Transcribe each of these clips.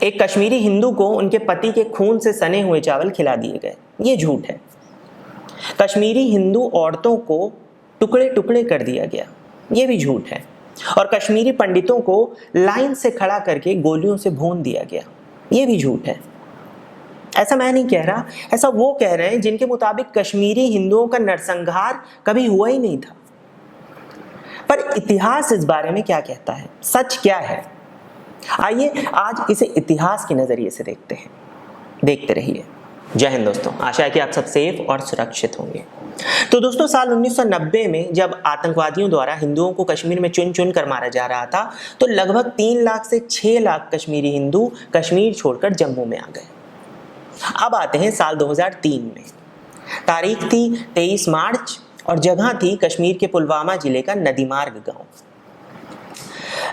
एक कश्मीरी हिंदू को उनके पति के खून से सने हुए चावल खिला दिए गए। ये झूठ है। कश्मीरी हिंदू औरतों को टुकड़े टुकड़े कर दिया गया। ये भी झूठ है। और कश्मीरी पंडितों को लाइन से खड़ा करके गोलियों से भून दिया गया। ये भी झूठ है। ऐसा मैं नहीं कह रहा, ऐसा वो कह रहे हैं जिनके मुताबिक कश्मीरी हिंदुओं का नरसंहार कभी हुआ ही नहीं था। पर इतिहास इस बारे में क्या कहता है, सच क्या है? आइए आज इसे इतिहास के नजरिए से देखते हैं। देखते रहिए। जय हिंद दोस्तों, आशा है कि आप सब सेफ और सुरक्षित होंगे। तो दोस्तों, साल 1990 में जब आतंकवादियों द्वारा हिंदुओं को कश्मीर में चुन चुन कर मारा जा रहा था, तो लगभग 3 लाख से 6 लाख कश्मीरी हिंदू कश्मीर छोड़कर जम्मू में आ गए। अब आते हैं साल 2003 में। तारीख थी 23 मार्च और जगह थी कश्मीर के पुलवामा जिले का नदीमार्ग गांव।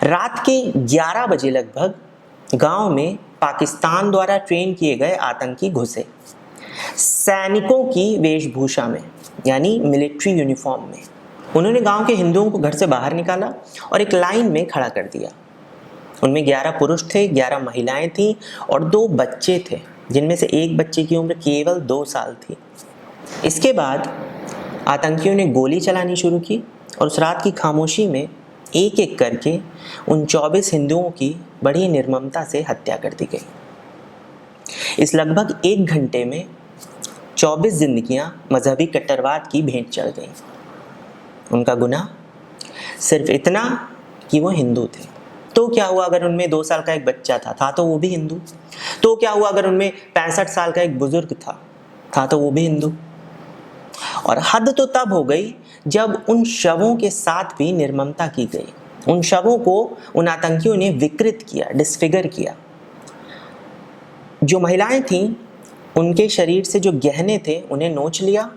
रात के 11 बजे लगभग गांव में पाकिस्तान द्वारा ट्रेन किए गए आतंकी घुसे, सैनिकों की वेशभूषा में, यानी मिलिट्री यूनिफॉर्म में। उन्होंने गांव के हिंदुओं को घर से बाहर निकाला और एक लाइन में खड़ा कर दिया। उनमें 11 पुरुष थे, 11 महिलाएं थीं और 2 बच्चे थे, जिनमें से एक बच्चे की उम्र केवल 2 साल थी। इसके बाद आतंकियों ने गोली चलानी शुरू की और उस रात की खामोशी में एक एक करके उन 24 हिंदुओं की बड़ी निर्ममता से हत्या कर दी गई। इस लगभग 1 घंटे में 24 जिंदगियां मजहबी कट्टरवाद की भेंट चढ़ गईं। उनका गुनाह सिर्फ इतना कि वो हिंदू थे। तो क्या हुआ अगर उनमें 2 साल का एक बच्चा था तो वो भी हिंदू। तो क्या हुआ अगर उनमें 65 साल का एक बुजुर्ग था तो वो भी हिंदू। और हद तो तब हो गई जब उन शवों के साथ भी निर्ममता की गई। उन शवों को उन आतंकियों ने विकृत किया, डिसफिगर किया। जो महिलाएं थीं, उनके शरीर से जो गहने थे उन्हें नोच लिया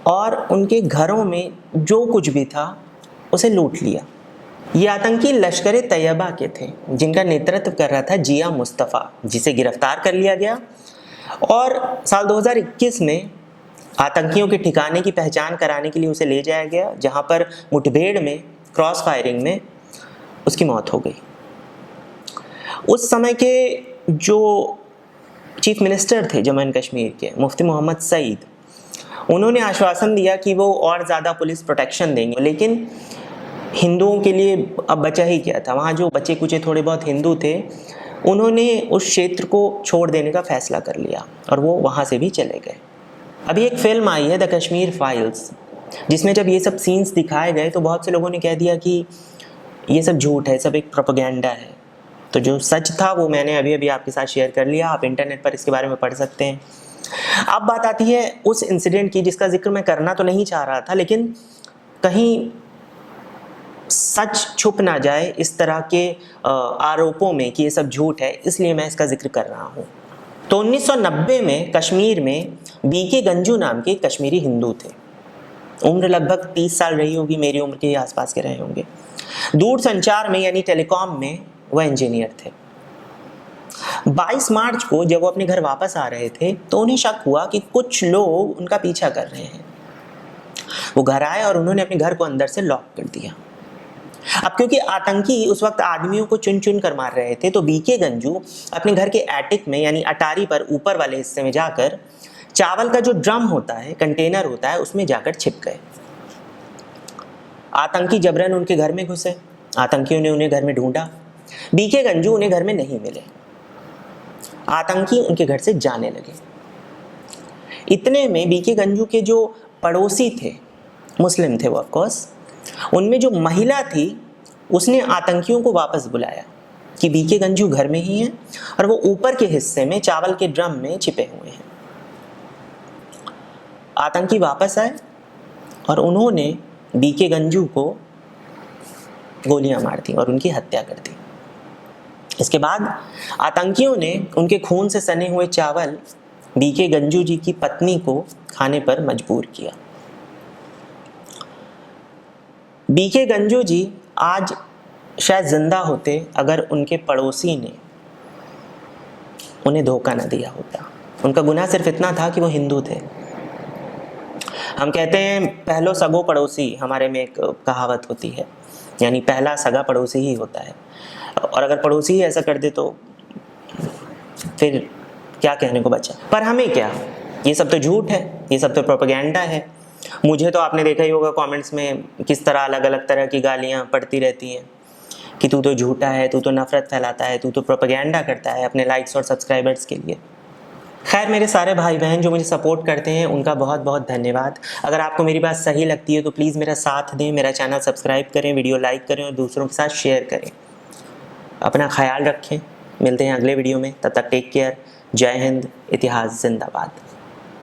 और उनके घरों में जो कुछ भी था उसे लूट लिया। ये आतंकी लश्कर ए तैयबा के थे, जिनका नेतृत्व कर रहा था जिया मुस्तफ़ा, जिसे गिरफ्तार कर लिया गया। और साल 2021 में आतंकियों के ठिकाने की पहचान कराने के लिए उसे ले जाया गया, जहां पर मुठभेड़ में, क्रॉस फायरिंग में उसकी मौत हो गई। उस समय के जो चीफ मिनिस्टर थे जम्मू एंड कश्मीर के, मुफ्ती मोहम्मद सईद, उन्होंने आश्वासन दिया कि वो और ज़्यादा पुलिस प्रोटेक्शन देंगे, लेकिन हिंदुओं के लिए अब बचा ही क्या था। वहाँ जो बचे कुचे थोड़े बहुत हिंदू थे, उन्होंने उस क्षेत्र को छोड़ देने का फैसला कर लिया और वो वहाँ से भी चले गए। अभी एक फिल्म आई है द कश्मीर फाइल्स, जिसमें जब ये सब सीन्स दिखाए गए तो बहुत से लोगों ने कह दिया कि ये सब झूठ है, सब एक प्रोपेगेंडा है। तो जो सच था वो मैंने अभी अभी आपके साथ शेयर कर लिया। आप इंटरनेट पर इसके बारे में पढ़ सकते हैं। अब बात आती है उस इंसिडेंट की जिसका जिक्र मैं करना तो नहीं चाह रहा था, लेकिन कहीं सच छुप ना जाए इस तरह के आरोपों में कि ये सब झूठ है, इसलिए मैं इसका जिक्र कर रहा हूँ। तो 1990 में कश्मीर में बीके गंजू नाम के कश्मीरी हिंदू थे। उम्र लगभग 30 साल रही होगी, मेरी उम्र के आसपास के रहे होंगे। दूर संचार में यानी टेलीकॉम में वह इंजीनियर थे। 22 मार्च को जब वो अपने घर वापस आ रहे थे तो उन्हें शक हुआ कि कुछ लोग उनका पीछा कर रहे हैं। वो घर आए और उन्होंने अपने घर को अंदर से लॉक कर दिया। अब क्योंकि आतंकी उस वक्त आदमियों को चुन चुन कर मार रहे थे, तो बीके गंजू अपने घर के एटिक में यानी अटारी पर ऊपर वाले हिस्से में जाकर चावल का जो ड्रम होता है, कंटेनर होता है, उसमें जाकर छिप गए। आतंकी जबरन उनके घर में घुसे। आतंकियों ने उन्हें घर में ढूंढा। बीके गंजू उन्हें घर में नहीं मिले। आतंकी उनके घर से जाने लगे। इतने में बीके गंजू के जो पड़ोसी थे, मुस्लिम थे वो ऑफ कोर्स, उनमें जो महिला थी उसने आतंकियों को वापस बुलाया कि बीके गंजू घर में ही हैं और वो ऊपर के हिस्से में चावल के ड्रम में छिपे हुए हैं। आतंकी वापस आए और उन्होंने बीके गंजू को गोलियां मार दी और उनकी हत्या कर दी। इसके बाद आतंकियों ने उनके खून से सने हुए चावल बीके गंजू जी की पत्नी को खाने पर मजबूर किया। बीके गंजू जी आज शायद जिंदा होते अगर उनके पड़ोसी ने उन्हें धोखा न दिया होता। उनका गुनाह सिर्फ इतना था कि वो हिंदू थे। हम कहते हैं पहलो सगो पड़ोसी, हमारे में एक कहावत होती है, यानी पहला सगा पड़ोसी ही होता है। और अगर पड़ोसी ही ऐसा कर दे तो फिर क्या कहने को बचा। पर हमें क्या, ये सब तो झूठ है, ये सब तो प्रोपेगेंडा है। मुझे तो आपने देखा ही होगा कमेंट्स में किस तरह अलग अलग तरह की गालियाँ पड़ती रहती हैं कि तू तो झूठा है, तू तो नफरत फैलाता है, तू तो प्रोपेगेंडा करता है अपने लाइक्स और सब्सक्राइबर्स के लिए। खैर, मेरे सारे भाई बहन जो मुझे सपोर्ट करते हैं उनका बहुत बहुत धन्यवाद। अगर आपको मेरी बात सही लगती है तो प्लीज़ मेरा साथ दें, मेरा चैनल सब्सक्राइब करें, वीडियो लाइक करें और दूसरों के साथ शेयर करें। अपना ख्याल रखें, मिलते हैं अगले वीडियो में, तब तक टेक केयर। जय हिंद, इतिहास जिंदाबाद।